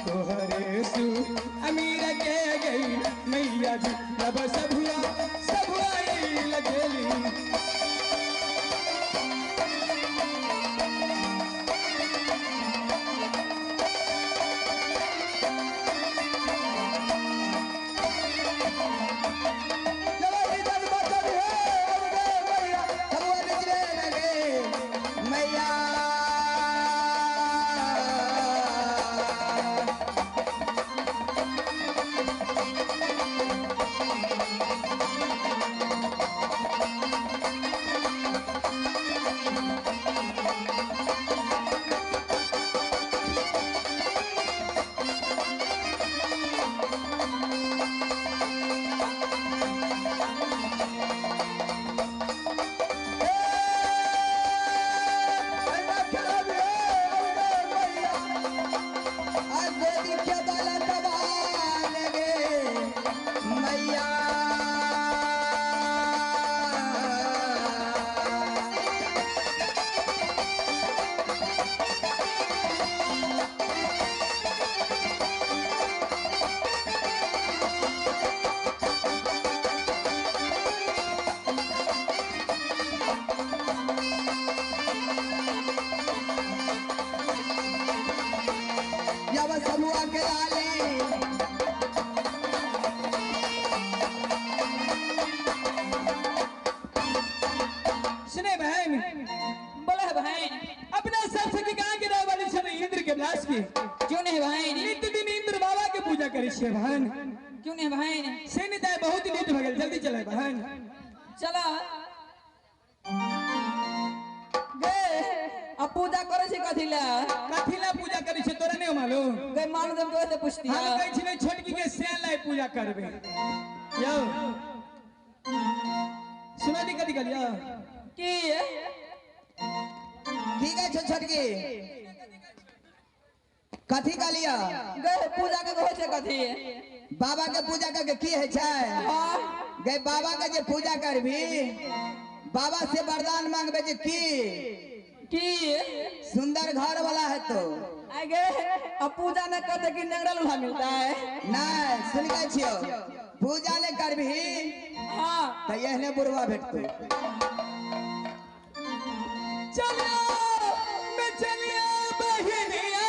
तोहरे सु अमीर के गई मैया जी जब सबुआ लगेली क्यों नहीं भाई नित्य दिन इंद्र बाबा के पूजा करे छे बहन क्यों नहीं भाई से नहीं ताय बहुत लेट भ गेल जल्दी चले बहन चला गे अब पूजा करे छे कथिला पूजा करे छे तोरा नहीं मालूम गे मालूम तुम कैसे पूछती है हम कहै छिने छोटकी के सेन लाई पूजा करबे यो सुना दी कदी गलिया की ठीक है छोटकी कथी का लिया गे पूजा के होय छे कथी बाबा के पूजा करके की है छै गे बाबा के जे पूजा करबी बाबा से वरदान मांगबे जे की सुंदर घर वाला है तो आगे अब पूजा न करते कि नेंगरा लोहा मिलता है नहीं सुन के छियो पूजा ने करबी हां त एहने बुढ़वा भेटतो चलो मैं चलिया बहनिया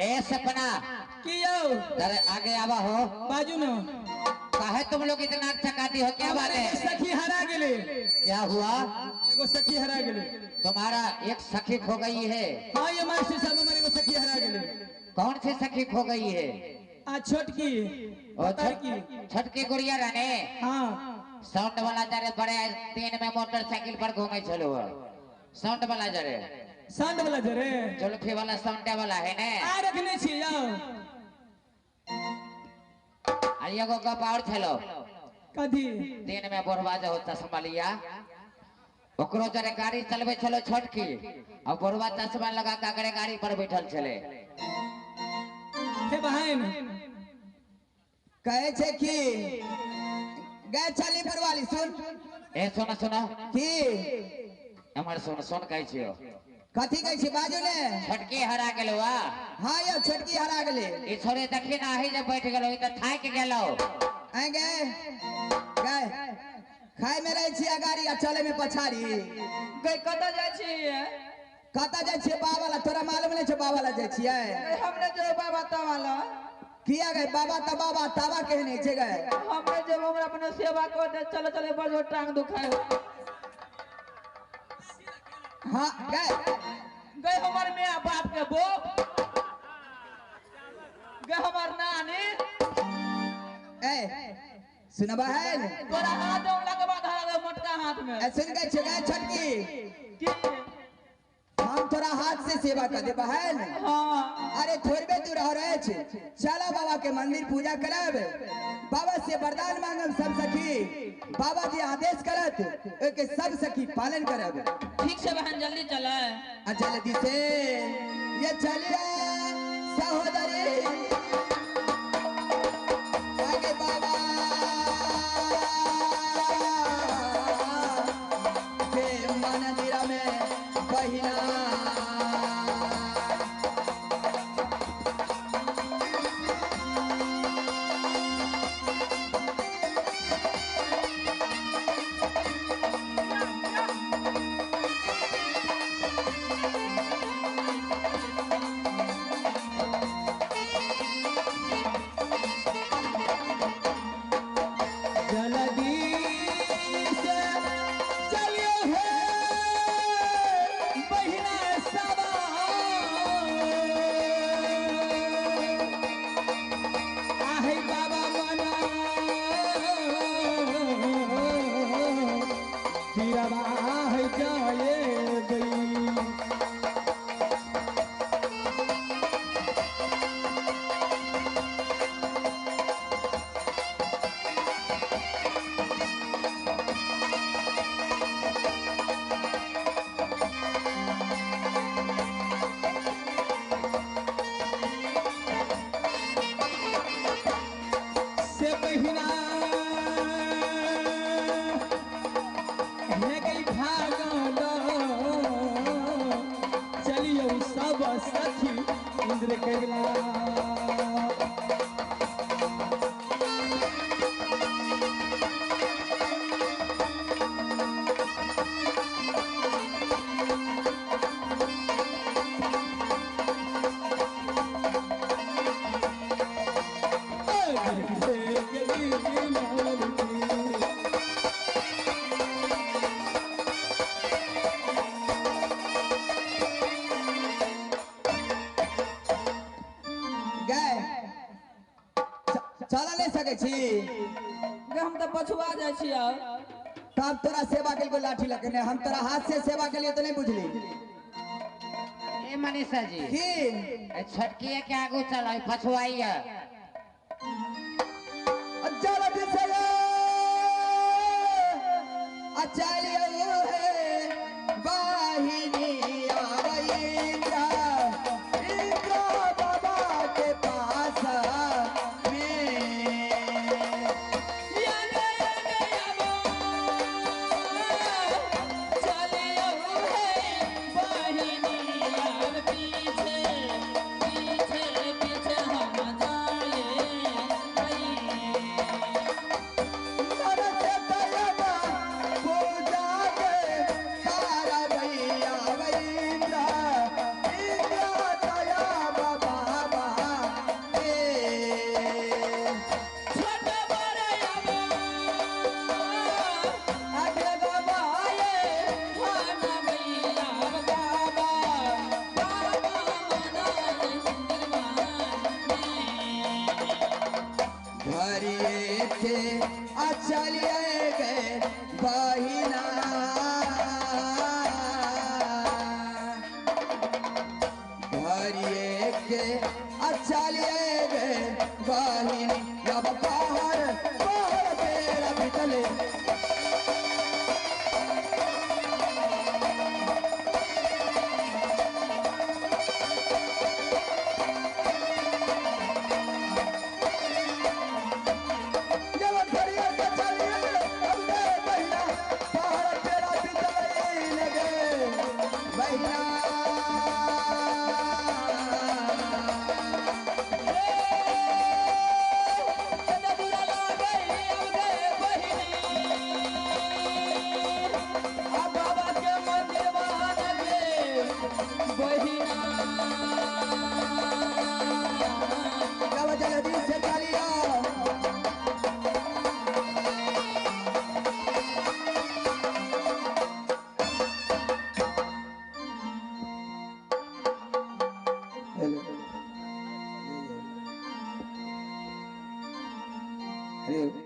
ए सपना कियो जरा आगे आवा हो। बाजू न काहे तुम लोग इतना चकाती हो, क्या बात है? सखी हरा गेले। क्या हुआ? एगो सखी हरा गेले। तुम्हारा एक सखी खो गई है। हाँ ये मास्टर साहब हमारे एगो सखी हरा गेले। कौन सी सखी खो गई है? आ छोटकी और की छटकी गुड़िया रहने हाँ साउंड वाला जरे बड़े तीन में मोटरसाइकिल पर घूमे चलो। साउंड वाला जरे सांड वाला जरे जुल्फी वाला साउंड वाला है ने। आ रखने छी जाओ आइए को गप और चलो। कथी दिन में बोरवा जो चश्मा लिया ओकरो जरे गाड़ी चलबे चलो छोटकी और बोरवा चश्मा लगा के आगे गाड़ी पर बैठल चले। हे बहन कहे छे कि गए चली पर वाली सुन ए सुना सुना की हमर सुन सुन कहे छियो। कथी कहे छी बाजू ने। छोटकी हरा गेलो वा। हाँ यो छोटकी हरा गेले। ई छोरे देखी ना ही जब बैठ गेलो ई त थाक गेलो। आए गए गए खाए में रहे छी गाड़ी आ चले में पछाड़ी। गई कत जाय छी कता जाय छी बाबा तोरा मालूम नहीं छे बाबा ला जाय छी हमने जो बाबा तवाला किया गए बाबा तावा कहने छे गए हमने जब हमरा अपने सेवा को दे चले चले बड़ जोर टांग दुखाए। हाँ गए गए हमार मियां बाप के बोप गए हमार नानी ए सुना बहन तोरा हाथ में लगवा धरा मोटका हाथ में ए सुन गए छे गए छटकी की हम तोरा हाथ से सेवा कर दे बहन। हाँ अरे थोड़बे दूर रह रहे छे चलो बाबा के मंदिर पूजा करब बाबा से वरदान मांगब सब सखी बाबा जी आदेश करत के सब सखी पालन करब। ठीक से बहन जल्दी चले जल्दी से ये चलिए सहोदरी आगे बाबा के मंदिर में बहिना जल्दी से चलियो हे बहिना सवा आहे बाबा मना हीराबा है जाए गई। से बहिना है गई भागल चलियो सब सखी इंद्र कैला गए चला नहीं सके छी गए हम तो पछुआ जाय छी अब तब तोरा सेवा के लिए लाठी लगने हम तोरा हाथ से सेवा के लिए तो नहीं बुझली ए मनीषा जी की ए छटकी के आगू चलो पछुआई है। जल्दी से चलियो हे बाहिनी आवैया इंद्र बाबा के पास में मन से तयबा पूजा के के चलिए गए बहिना घरिए के चलिए गए बहिनी जब बाहर बाहर पेड़ बितले जल्दी से चलिए हेलो